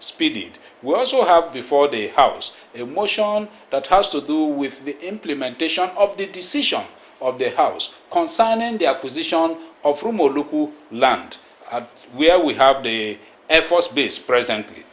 speeded. We also have before the House a motion that has to do with the implementation of the decision of the House concerning the acquisition of Rumoluku land, where we have the Air Force base presently.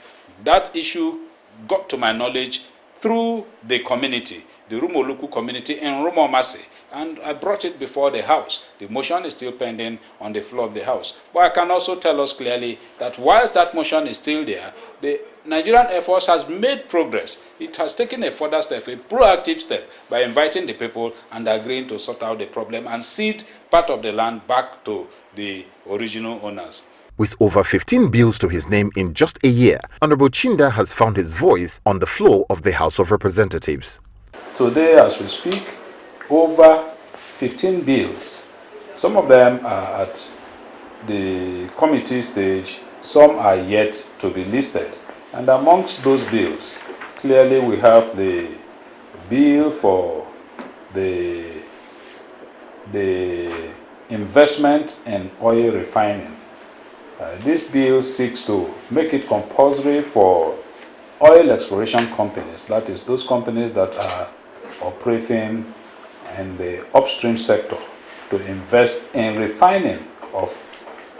That issue got to my knowledge through the community, the Rumoluku community in Rumomasi, and I brought it before the House. The motion is still pending on the floor of the House. But I can also tell us clearly that whilst that motion is still there, the Nigerian Air Force has made progress. It has taken a further step, a proactive step, by inviting the people and agreeing to sort out the problem and cede part of the land back to the original owners. With over 15 bills to his name in just a year, Honorable Chinda has found his voice on the floor of the House of Representatives. Today, as we speak, over 15 bills. Some of them are at the committee stage, some are yet to be listed. And amongst those bills, clearly we have the bill for the investment in oil refining. This bill seeks to make it compulsory for oil exploration companies, that is, those companies that are operating in the upstream sector, to invest in refining of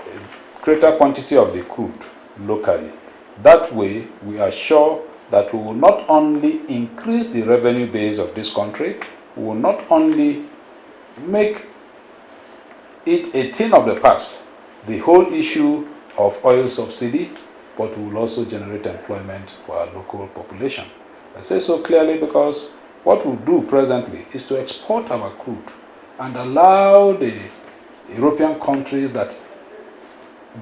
a greater quantity of the crude locally. That way, we are sure that we will not only increase the revenue base of this country, we will not only make it a thing of the past, the whole issue of oil subsidy, but we will also generate employment for our local population. I say so clearly because what we do presently is to export our crude and allow the European countries that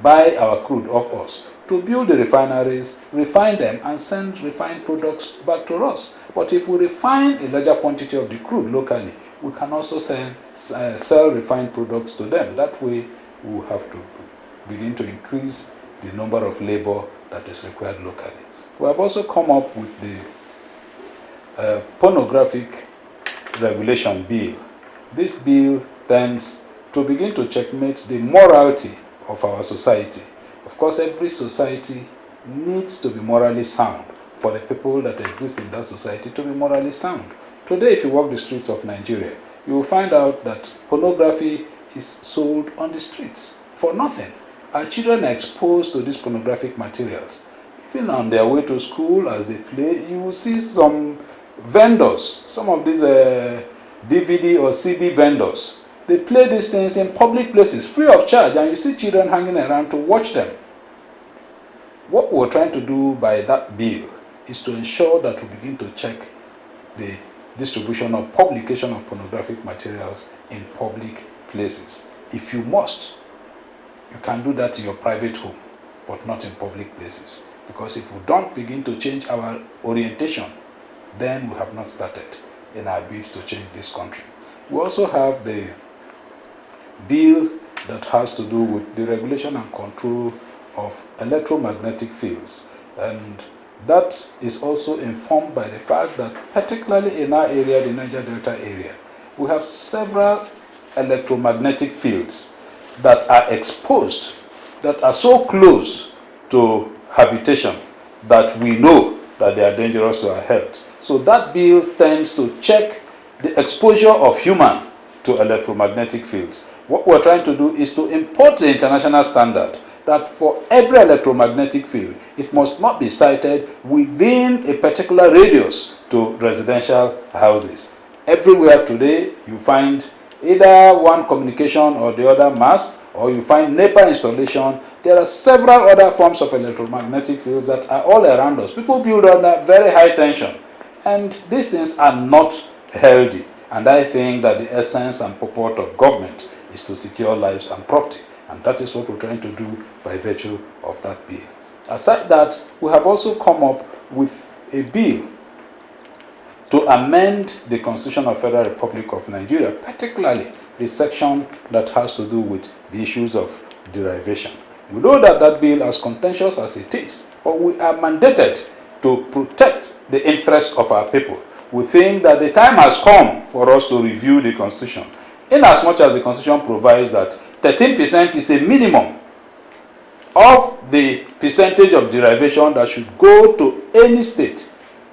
buy our crude off us to build the refineries, refine them, and send refined products back to us. But if we refine a larger quantity of the crude locally, we can also sell refined products to them. That way, we will have to begin to increase the number of labor that is required locally. We have also come up with the pornographic regulation bill. This bill tends to begin to checkmate the morality of our society. Of course, every society needs to be morally sound for the people that exist in that society to be morally sound. Today, if you walk the streets of Nigeria, you will find out that pornography is sold on the streets for nothing. Our children are exposed to these pornographic materials. Even on their way to school, as they play, you will see some vendors, some of these DVD or CD vendors. They play these things in public places, free of charge, and you see children hanging around to watch them. What we're trying to do by that bill is to ensure that we begin to check the distribution or publication of pornographic materials in public places. If you must, you can do that in your private home, but not in public places. Because if we don't begin to change our orientation, then we have not started in our bid to change this country. We also have the bill that has to do with the regulation and control of electromagnetic fields. And that is also informed by the fact that, particularly in our area, the Niger Delta area, we have several electromagnetic fields that are exposed, that are so close to habitation that we know that they are dangerous to our health. So that bill tends to check the exposure of human to electromagnetic fields. What we're trying to do is to import the international standard that for every electromagnetic field, it must not be sited within a particular radius to residential houses. Everywhere today, you find either one communication or the other mast, or you find NEPA installation. There are several other forms of electromagnetic fields that are all around us. People build under very high tension, and these things are not healthy. And I think that the essence and purport of government is to secure lives and property. And that is what we're trying to do by virtue of that bill. Aside that, we have also come up with a bill to amend the Constitution of Federal Republic of Nigeria, particularly the section that has to do with the issues of derivation. We know that that bill, as contentious as it is, but we are mandated to protect the interests of our people. We think that the time has come for us to review the Constitution, in as much as the Constitution provides that 13% is a minimum of the percentage of derivation that should go to any state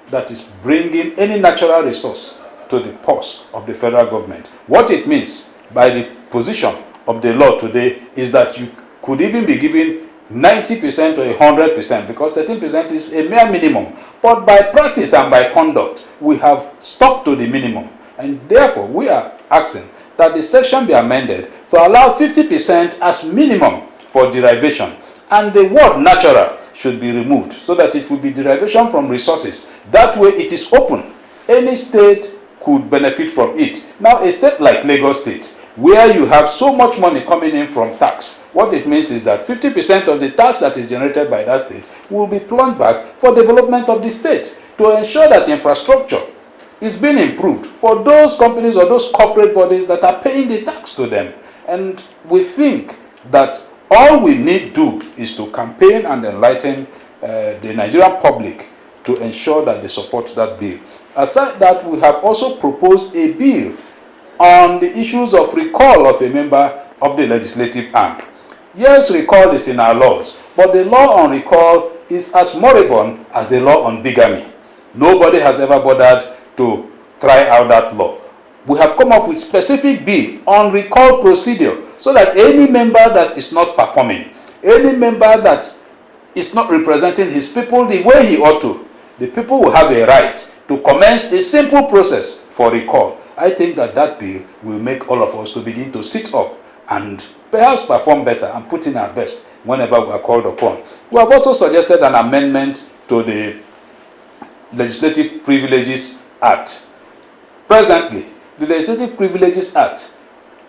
that is bringing any natural resource to the purse of the federal government. What it means by the position of the law today is that you could even be given 90% or 100%, because 13% is a mere minimum. But by practice and by conduct, we have stuck to the minimum. And therefore, we are asking that the section be amended to allow 50% as minimum for derivation. And the word natural should be removed so that it will be derivation from resources. That way it is open. Any state could benefit from it. Now, a state like Lagos State, where you have so much money coming in from tax, what it means is that 50% of the tax that is generated by that state will be plunged back for development of the state, to ensure that infrastructure is being improved for those companies or those corporate bodies that are paying the tax to them. And we think that all we need to do is to campaign and enlighten the Nigerian public to ensure that they support that bill. Aside that, we have also proposed a bill on the issues of recall of a member of the legislative arm. Yes, recall is in our laws, but the law on recall is as moribund as the law on bigamy. Nobody has ever bothered to try out that law. We have come up with specific bill on recall procedure so that any member that is not performing, any member that is not representing his people the way he ought to, the people will have a right to commence a simple process for recall. I think that that bill will make all of us to begin to sit up and perhaps perform better and put in our best whenever we are called upon. We have also suggested an amendment to the Legislative Privileges Act. Presently, the Legislative Privileges Act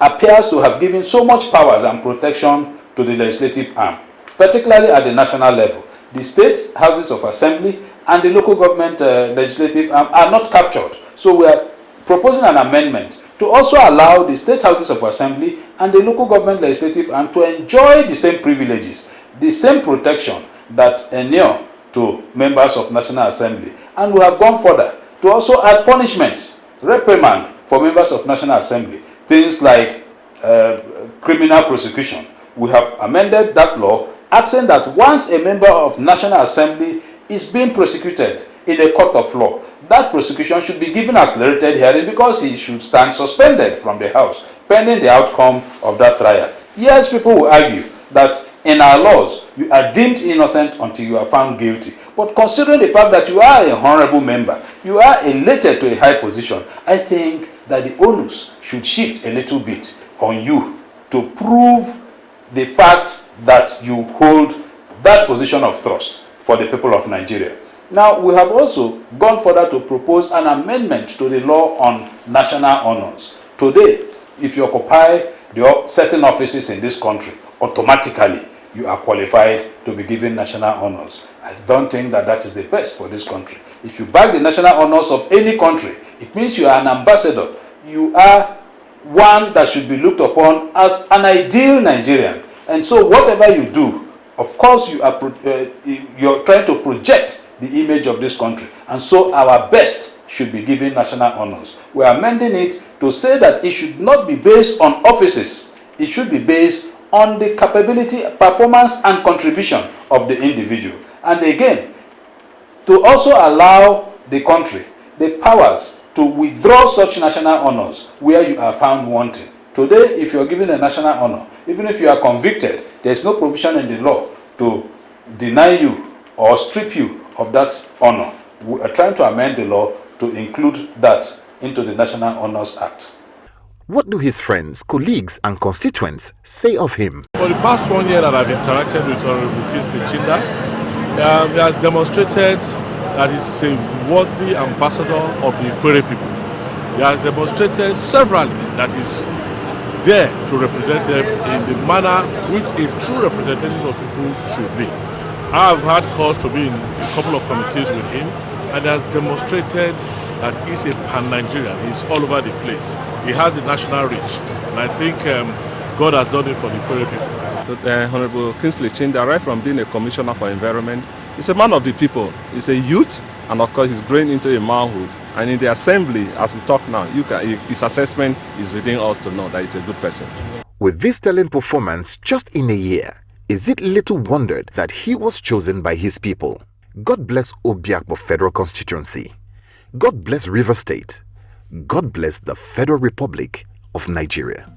appears to have given so much powers and protection to the legislative arm, particularly at the national level. The state houses of assembly and the local government legislative arm are not captured. So we are proposing an amendment to also allow the state houses of assembly and the local government legislative arm to enjoy the same privileges, the same protection that inure to members of National Assembly. And we have gone further to also add punishment, reprimand for members of National Assembly, things like criminal prosecution. We have amended that law, asking that once a member of National Assembly is being prosecuted in a court of law, that prosecution should be given accelerated hearing because he should stand suspended from the House pending the outcome of that trial. Yes, people will argue that in our laws, you are deemed innocent until you are found guilty. But considering the fact that you are a honorable member, you are elected to a high position, I think that the onus should shift a little bit on you to prove the fact that you hold that position of trust for the people of Nigeria. Now, we have also gone further to propose an amendment to the law on national honors. Today, if you occupy the certain offices in this country, automatically you are qualified to be given national honors. I don't think that that is the best for this country. If you bag the national honors of any country, it means you are an ambassador. You are one that should be looked upon as an ideal Nigerian. And so whatever you do, of course you are you're trying to project the image of this country. And so our best should be given national honors. We are amending it to say that it should not be based on offices. It should be based on the capability, performance, and contribution of the individual. And again, to also allow the country the powers to withdraw such national honors where you are found wanting. Today, if you are given a national honor, even if you are convicted, there is no provision in the law to deny you or strip you of that honor. We are trying to amend the law to include that into the National Honors Act. What do his friends, colleagues and constituents say of him? For the past 1 year that I've interacted with Ogundu Kingsley Chinda, he has demonstrated that he's a worthy ambassador of the Ikwere people. He has demonstrated severally that he's there to represent them in the manner which a true representative of people should be. I've had cause to be in a couple of committees with him, and he has demonstrated that he's a pan-Nigerian. He's all over the place. He has a national reach, and I think God has done it for the Ikwere people. Honorable Kingsley Chinda, right from being a commissioner for environment, he's a man of the people. He's a youth, and of course he's growing into a manhood. And in the assembly, as we talk now, his assessment is within us to know that he's a good person. With this sterling performance just in a year, is it little wondered that he was chosen by his people? God bless Obiakpo Federal Constituency. God bless River State. God bless the Federal Republic of Nigeria.